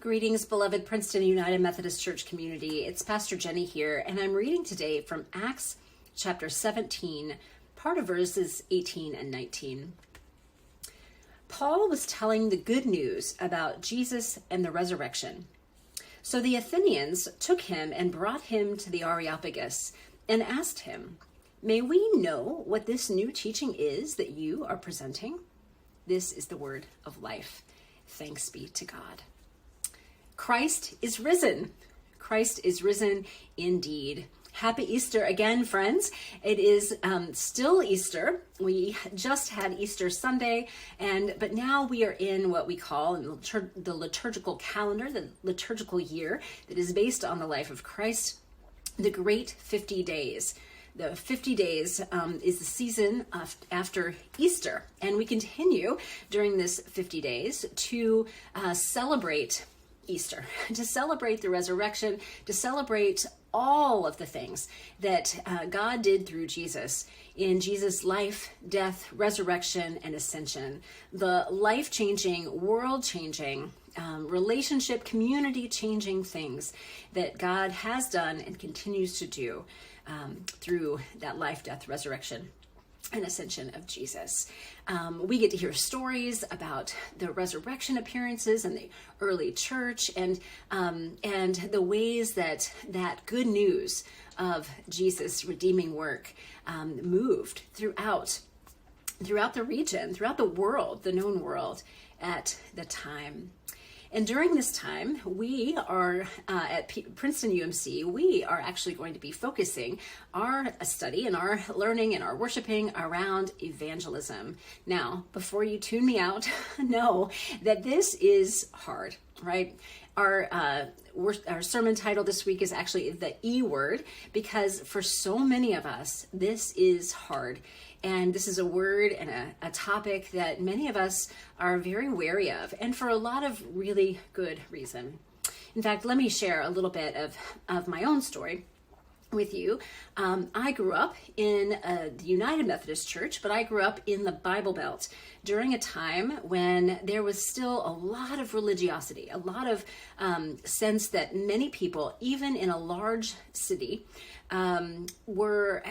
Greetings, beloved Princeton United Methodist Church community. It's Pastor Jenny here, and I'm reading today from Acts chapter 17, part of verses 18 and 19. Paul was telling the good news about Jesus and the resurrection. So the Athenians took him and brought him to the Areopagus and asked him, "May we know what this new teaching is that you are presenting?" This is the word of life. Thanks be to God. Christ is risen. Christ is risen indeed. Happy Easter again, friends. It is still Easter. We just had Easter Sunday, but now we are in what we call the liturgical calendar, the liturgical year that is based on the life of Christ, the great 50 days. The 50 days is the season after Easter, and we continue during this 50 days to celebrate Easter, to celebrate the resurrection, to celebrate all of the things that God did through Jesus in Jesus' life, death, resurrection, and ascension. The life-changing, world-changing, relationship, community-changing things that God has done and continues to do through that life, death, resurrection, and ascension of Jesus. We get to hear stories about the resurrection appearances and the early church and the ways that good news of Jesus' redeeming work moved throughout the region, throughout the world, the known world at the time. And during this time, we are at Princeton UMC, we are actually going to be focusing our study and our learning and our worshiping around evangelism. Now, before you tune me out, know that this is hard, right? Our sermon title this week is actually the E word, because for so many of us, this is hard. And this is a word and a topic that many of us are very wary of, and for a lot of really good reason. In fact, let me share a little bit of my own story with you. I grew up in the United Methodist Church, but I grew up in the Bible Belt during a time when there was still a lot of religiosity, a lot of sense that many people, even in a large city, were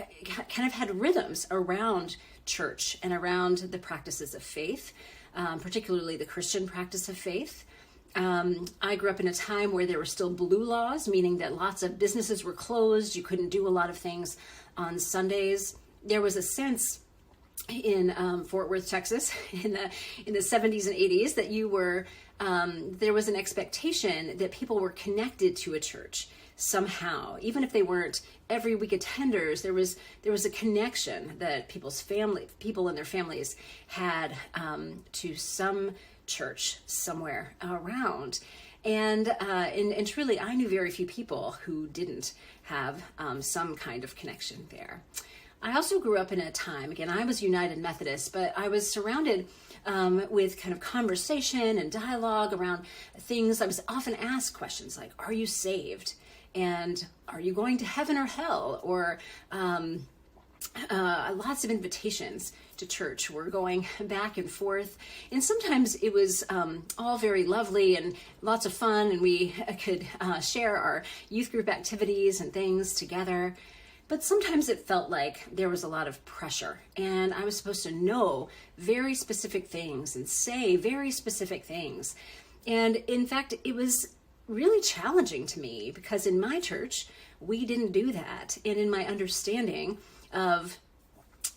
kind of had rhythms around church and around the practices of faith, particularly the Christian practice of faith. I grew up in a time where there were still blue laws, meaning that lots of businesses were closed. You couldn't do a lot of things on Sundays. There was a sense in Fort Worth, Texas, in the 70s and 80s that there was an expectation that people were connected to a church somehow, even if they weren't every week attenders. There was a connection that people and their families had to some church somewhere around, and truly, I knew very few people who didn't have some kind of connection there. I also grew up in a time, again, I was United Methodist, but I was surrounded with kind of conversation and dialogue around things. I was often asked questions like, "Are you saved?" And "Are you going to heaven or hell?" Or lots of invitations to church were going back and forth. And sometimes it was all very lovely and lots of fun, and we could share our youth group activities and things together. But sometimes it felt like there was a lot of pressure, and I was supposed to know very specific things and say very specific things. And in fact, it was really challenging to me, because in my church, we didn't do that. And in my understanding of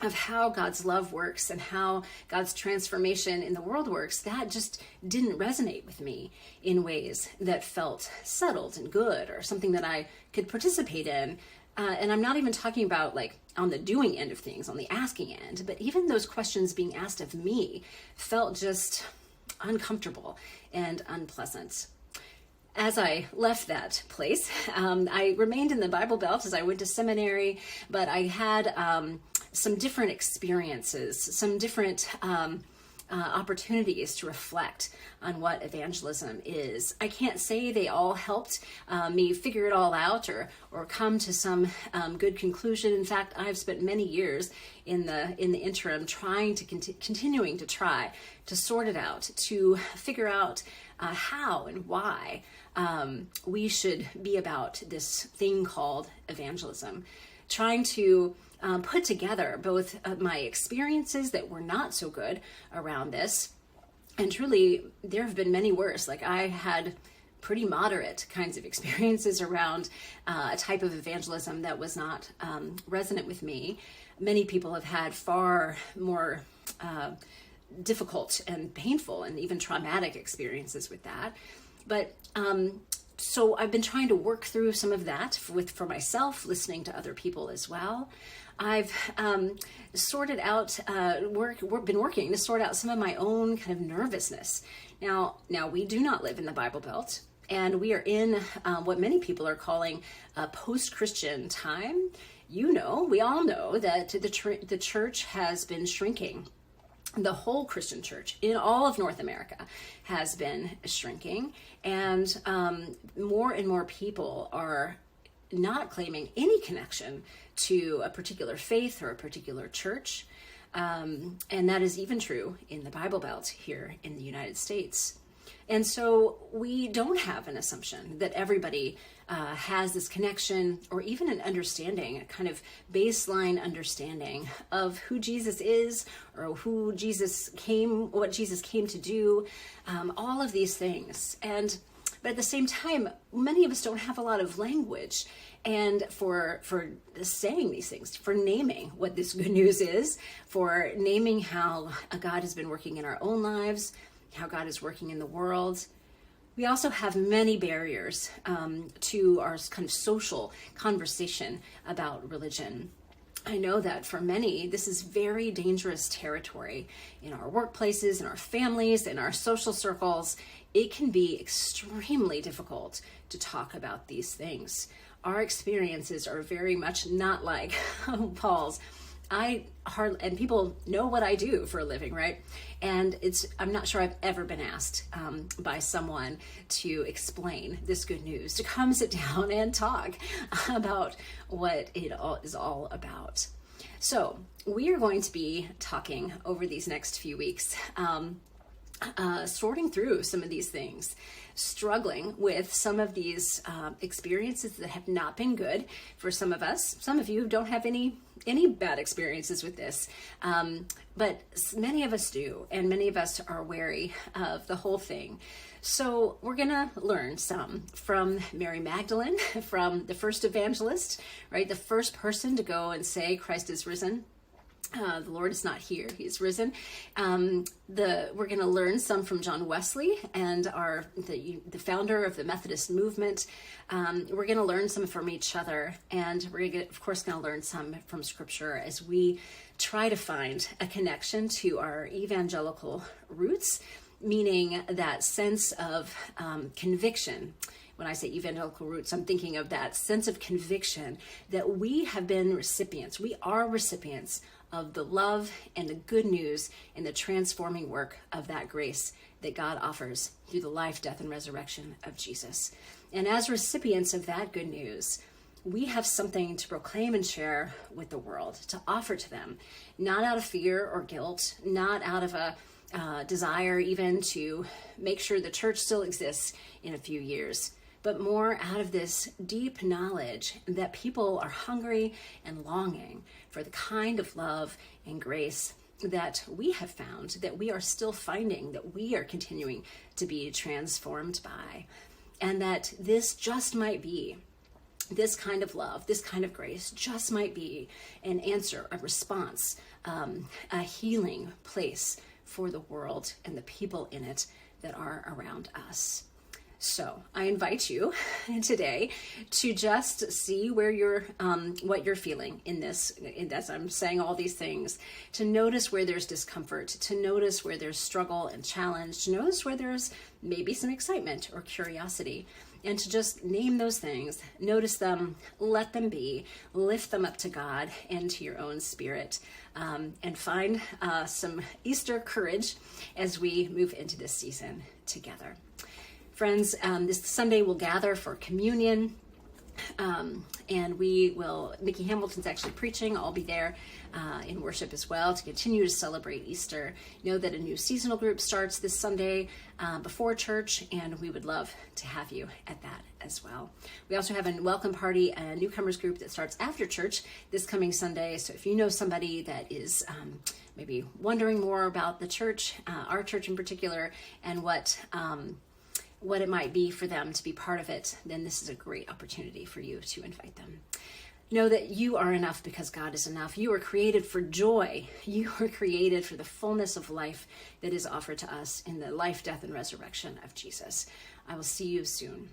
how God's love works and how God's transformation in the world works, that just didn't resonate with me in ways that felt settled and good, or something that I could participate in. And I'm not even talking about like on the doing end of things, on the asking end, but even those questions being asked of me felt just uncomfortable and unpleasant. As I left that place, I remained in the Bible Belt as I went to seminary, but I had some different experiences, some different opportunities to reflect on what evangelism is. I can't say they all helped me figure it all out or come to some good conclusion. In fact, I've spent many years in the interim trying to continuing to try to sort it out, to figure out how and why we should be about this thing called evangelism, trying to put together both my experiences that were not so good around this, and truly there have been many worse. Like, I had pretty moderate kinds of experiences around a type of evangelism that was not resonant with me. Many people have had far more difficult and painful and even traumatic experiences with that. But so I've been trying to work through some of that for myself, listening to other people as well. I've sorted out, been working to sort out some of my own kind of nervousness. Now we do not live in the Bible Belt, and we are in what many people are calling a post-Christian time. We all know that the church has been shrinking. The whole Christian church in all of North America has been shrinking, and more and more people are not claiming any connection to a particular faith or a particular church. And that is even true in the Bible Belt here in the United States. And so we don't have an assumption that everybody has this connection or even an understanding, a kind of baseline understanding of who Jesus is or what Jesus came to do, all of these things. But at the same time, many of us don't have a lot of language and for saying these things, for naming what this good news is, for naming how God has been working in our own lives, how God is working in the world. We also have many barriers to our kind of social conversation about religion. I know that for many, this is very dangerous territory in our workplaces, in our families, in our social circles. It can be extremely difficult to talk about these things. Our experiences are very much not like Paul's. And people know what I do for a living, right? And I'm not sure I've ever been asked by someone to explain this good news, to come sit down and talk about what it all is all about. So we are going to be talking over these next few weeks, sorting through some of these things, struggling with some of these experiences that have not been good for some of us. Some of you don't have any bad experiences with this, but many of us do, and many of us are wary of the whole thing. So we're going to learn some from Mary Magdalene, from the first evangelist, right? The first person to go and say Christ is risen. The Lord is not here, he's risen. We're going to learn some from John Wesley and the founder of the Methodist movement. We're going to learn some from each other, and we're of course going to learn some from Scripture as we try to find a connection to our evangelical roots, meaning that sense of conviction. When I say evangelical roots, I'm thinking of that sense of conviction that we have been recipients. We are recipients of the love and the good news and the transforming work of that grace that God offers through the life, death, and resurrection of Jesus. And as recipients of that good news, we have something to proclaim and share with the world, to offer to them, not out of fear or guilt, not out of a desire even to make sure the church still exists in a few years, but more out of this deep knowledge that people are hungry and longing for the kind of love and grace that we have found, that we are still finding, that we are continuing to be transformed by. And that this just might be, this kind of love, this kind of grace just might be an answer, a response, a healing place for the world and the people in it that are around us. So I invite you today to just see where what you're feeling in this, as I'm saying all these things, to notice where there's discomfort, to notice where there's struggle and challenge, to notice where there's maybe some excitement or curiosity, and to just name those things, notice them, let them be, lift them up to God and to your own spirit, and find some Easter courage as we move into this season together. Friends, this Sunday we'll gather for communion, and Nikki Hamilton's actually preaching. I'll be there in worship as well to continue to celebrate Easter. Know that a new seasonal group starts this Sunday before church, and we would love to have you at that as well. We also have a welcome party, a newcomers group that starts after church this coming Sunday. So if you know somebody that is maybe wondering more about the church, our church in particular, and what it might be for them to be part of it, then this is a great opportunity for you to invite them. Know that you are enough because God is enough. You are created for joy. You are created for the fullness of life that is offered to us in the life, death, and resurrection of Jesus. I will see you soon.